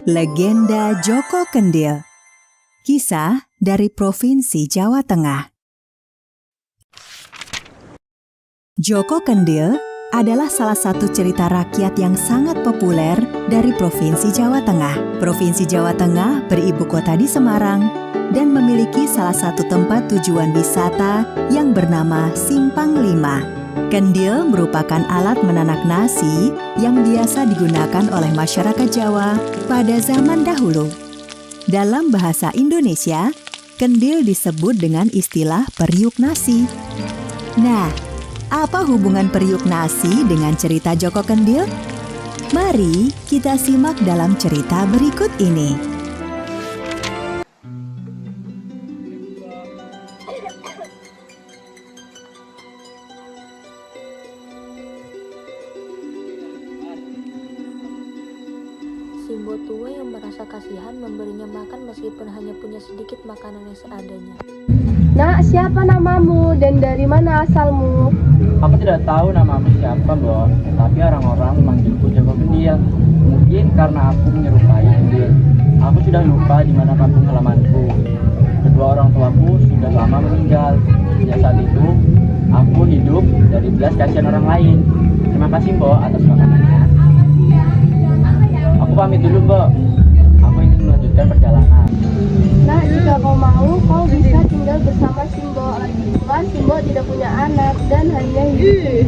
Legenda Joko Kendil. Kisah dari Provinsi Jawa Tengah. Joko Kendil adalah salah satu cerita rakyat yang sangat populer dari Provinsi Jawa Tengah. Provinsi Jawa Tengah beribu kota di Semarang dan memiliki salah satu tempat tujuan wisata yang bernama Simpang Lima. Kendil merupakan alat menanak nasi yang biasa digunakan oleh masyarakat Jawa pada zaman dahulu. Dalam bahasa Indonesia, kendil disebut dengan istilah periuk nasi. Nah, apa hubungan periuk nasi dengan cerita Joko Kendil? Mari kita simak dalam cerita berikut ini. Simbo tua yang merasa kasihan memberinya makan meskipun hanya punya sedikit makanan yang seadanya. Nak, siapa namamu dan dari mana asalmu? Aku tidak tahu namamu siapa, Bo. Tapi orang-orang memanggilku Joko Kendil. Mungkin karena aku menyerupai Kendil. Aku sudah lupa di mana kampung halamanku. Kedua orang tuaku sudah lama meninggal. Sejak saat itu, aku hidup dari belas kasihan orang lain. Terima kasih, Bo, atas makanannya. Aku pamit dulu, Bo. Aku ingin melanjutkan perjalanan. Nah, jika kau mau, kau bisa tinggal bersama Simbo. Lagi pula, Simbo tidak punya anak dan hanya hidup sendiri.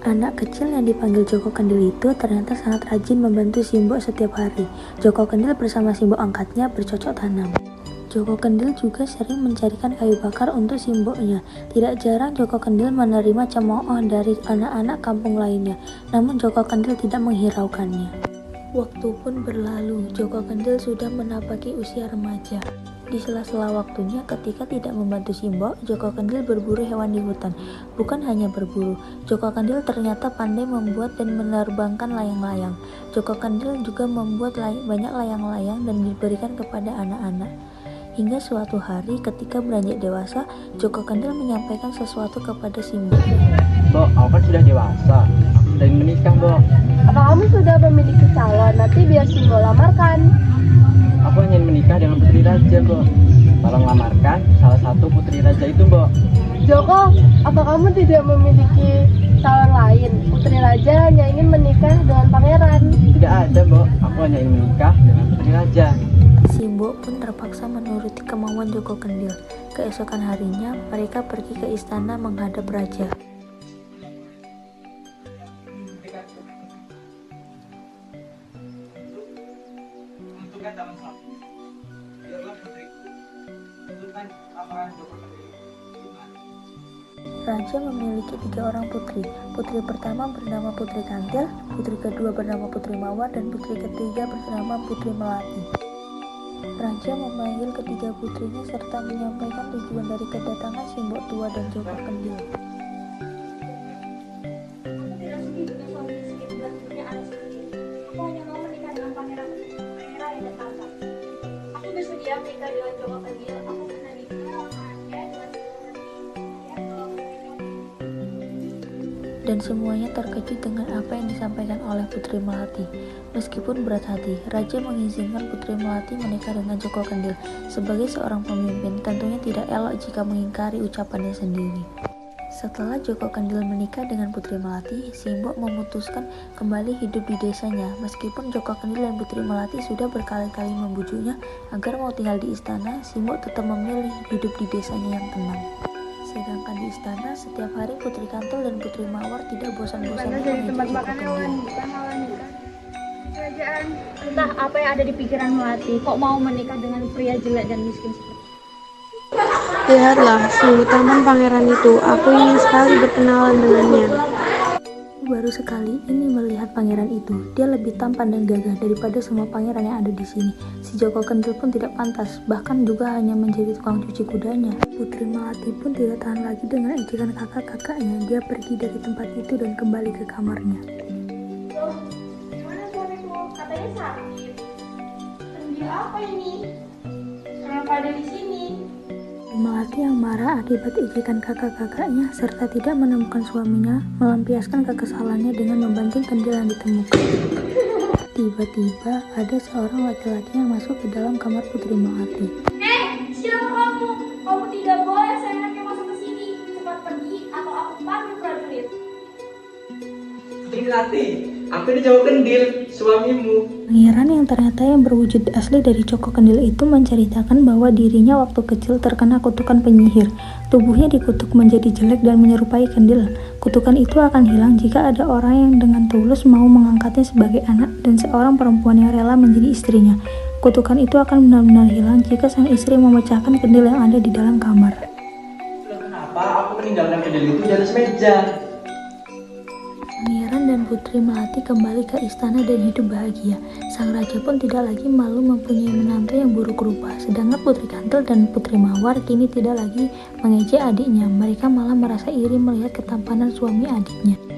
Anak kecil yang dipanggil Joko Kendil itu ternyata sangat rajin membantu Simbo setiap hari. Joko Kendil bersama Simbo angkatnya bercocok tanam. Joko Kendil juga sering mencarikan kayu bakar untuk Simbonya. Tidak jarang Joko Kendil menerima cemooh dari anak-anak kampung lainnya, namun Joko Kendil tidak menghiraukannya. Waktu pun berlalu, Joko Kendil sudah menapaki usia remaja. Di sela-sela waktunya ketika tidak membantu Simbo, Joko Kendil berburu hewan di hutan. Bukan hanya berburu, Joko Kendil ternyata pandai membuat dan menerbangkan layang-layang. Joko Kendil juga membuat banyak layang-layang dan diberikan kepada anak-anak. Hingga suatu hari ketika beranjak dewasa, Joko Kendil menyampaikan sesuatu kepada Simbo. Bo, aku kan sudah dewasa. Aku sudah ingin menikah, Bo. Apa kamu sudah memiliki calon? Nanti biar Simbo lamarkan. Aku hanya ingin menikah dengan putri raja, Bo. Tolong lamarkan salah satu putri raja itu, Bo. Joko, apa kamu tidak memiliki calon lain? Putri raja hanya ingin menikah dengan pangeran. Tidak ada, Bo. Aku hanya ingin menikah dengan putri raja. Simbo pun terpaksa menuruti kemauan Joko Kendil. Keesokan harinya, mereka pergi ke istana menghadap raja. Raja memiliki 3 orang putri. Putri pertama bernama Putri Kantil, putri kedua bernama Putri Mawar, dan putri ketiga bernama Putri Melati. Raja memanggil ketiga putrinya serta menyampaikan tujuan dari kedatangan Simbo tua dan Joko Kendil. Aku bersedia menikah dengan Joko Kendil. Dan semuanya terkejut dengan apa yang disampaikan oleh Putri Melati. Meskipun berat hati, Raja mengizinkan Putri Melati menikah dengan Joko Kendil. Sebagai seorang pemimpin, tentunya tidak elok jika mengingkari ucapannya sendiri. Setelah Joko Kendil menikah dengan Putri Melati, Simbo memutuskan kembali hidup di desanya. Meskipun Joko Kendil dan Putri Melati sudah berkali-kali membujuknya agar mau tinggal di istana, Simbo tetap memilih hidup di desanya yang tenang. Sedangkan di istana, setiap hari Putri Kantil dan Putri Mawar tidak bosan-bosannya mengejar Joko Kendil. Entah apa yang ada di pikiran Melati, kok mau menikah dengan pria jelek dan miskin seperti itu? Lihatlah, sungguh tampan pangeran itu. Aku ingin sekali berkenalan dengannya. Baru sekali ini melihat pangeran itu, dia lebih tampan dan gagah daripada semua pangeran yang ada di sini. Si Joko Kendil pun tidak pantas, bahkan juga hanya menjadi tukang cuci kudanya. Putri Melati pun tidak tahan lagi dengan ejekan kakak-kakaknya. Dia pergi dari tempat itu dan kembali ke kamarnya. Gimana suamiku? Katanya sakit. Kendil apa ini? Kenapa ada di sini? Melati yang marah akibat ejekan kakak-kakaknya serta tidak menemukan suaminya melampiaskan kekesalannya dengan membanting kendil yang ditemukan. Tiba-tiba ada seorang laki-laki yang masuk ke dalam kamar Putri Melati. Siapa kamu? Kamu tidak boleh seenaknya masuk ke sini. Cepat pergi atau aku panggil prajurit. Putri Melati, aku ini Joko Kendil, suamimu. Pangeran yang ternyata yang berwujud asli dari Joko Kendil itu menceritakan bahwa dirinya waktu kecil terkena kutukan penyihir. Tubuhnya dikutuk menjadi jelek dan menyerupai Kendil. Kutukan itu akan hilang jika ada orang yang dengan tulus mau mengangkatnya sebagai anak dan seorang perempuan yang rela menjadi istrinya. Kutukan itu akan benar-benar hilang jika sang istri memecahkan kendil yang ada di dalam kamar. Kenapa aku meninggalkan Kendil itu di atas meja? Pangeran dan Putri Melati kembali ke istana dan hidup bahagia. Sang raja pun tidak lagi malu mempunyai menantu yang buruk rupa. Sedangkan Putri Kantil dan Putri Mawar kini tidak lagi mengejek adiknya. Mereka malah merasa iri melihat ketampanan suami adiknya.